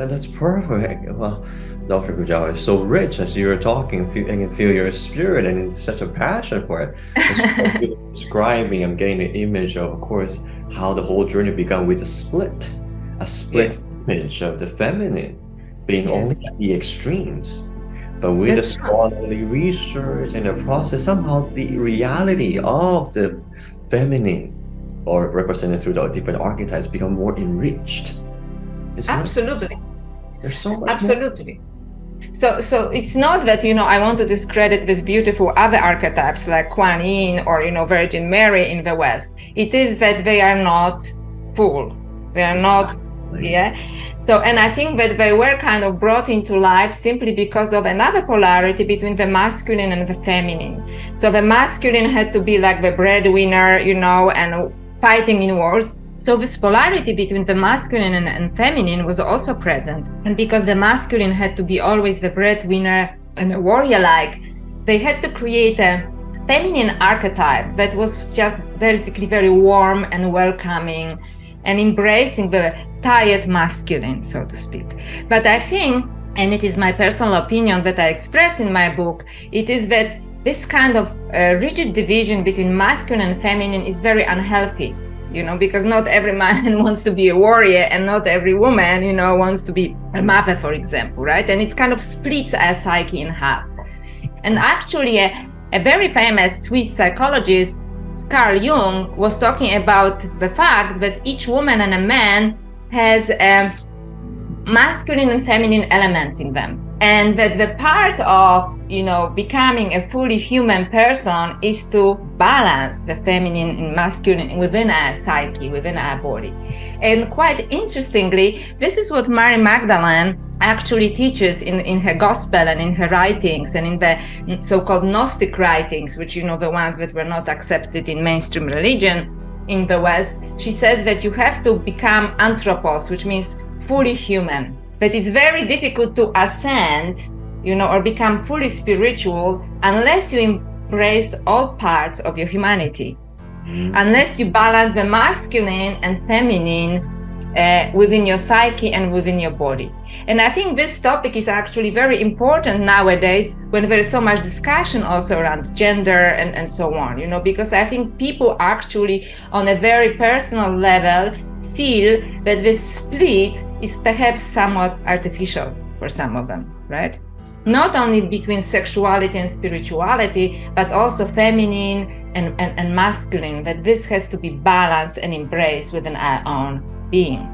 That's perfect. Well, Dr. Kujawa is so rich as you're talking. I can feel your spirit and such a passion for it. You're describing, I'm getting the image of course, how the whole journey began with a split image of the feminine being only at the extremes. But with the scholarly research and the process, somehow the reality of the feminine, or represented through the different archetypes, become more enriched. Absolutely. There's so much Absolutely. So it's not that, I want to discredit these beautiful other archetypes like Kuan Yin or, Virgin Mary in the West. It is that they are not full. They are not, So, and I think that they were kind of brought into life simply because of another polarity between the masculine and the feminine. So the masculine had to be like the breadwinner, and fighting in wars. So this polarity between the masculine and feminine was also present. And because the masculine had to be always the breadwinner and a warrior-like, they had to create a feminine archetype that was just basically very warm and welcoming and embracing the tired masculine, so to speak. But I think, and it is my personal opinion that I express in my book, it is that this kind of rigid division between masculine and feminine is very unhealthy. Because not every man wants to be a warrior and not every woman, wants to be a mother, for example, right? And it kind of splits our psyche in half. And actually, a very famous Swiss psychologist, Carl Jung, was talking about the fact that each woman and a man has masculine and feminine elements in them. And that the part of, becoming a fully human person is to balance the feminine and masculine within our psyche, within our body. And quite interestingly, this is what Mary Magdalene actually teaches in her gospel and in her writings and in the so-called Gnostic writings, which, the ones that were not accepted in mainstream religion in the West. She says that you have to become anthropos, which means fully human. That it's very difficult to ascend, or become fully spiritual unless you embrace all parts of your humanity, unless you balance the masculine and feminine within your psyche and within your body. And I think this topic is actually very important nowadays when there is so much discussion also around gender and so on, because I think people actually on a very personal level feel that this split is perhaps somewhat artificial for some of them, right? Not only between sexuality and spirituality, but also feminine and masculine, that this has to be balanced and embraced within our own being.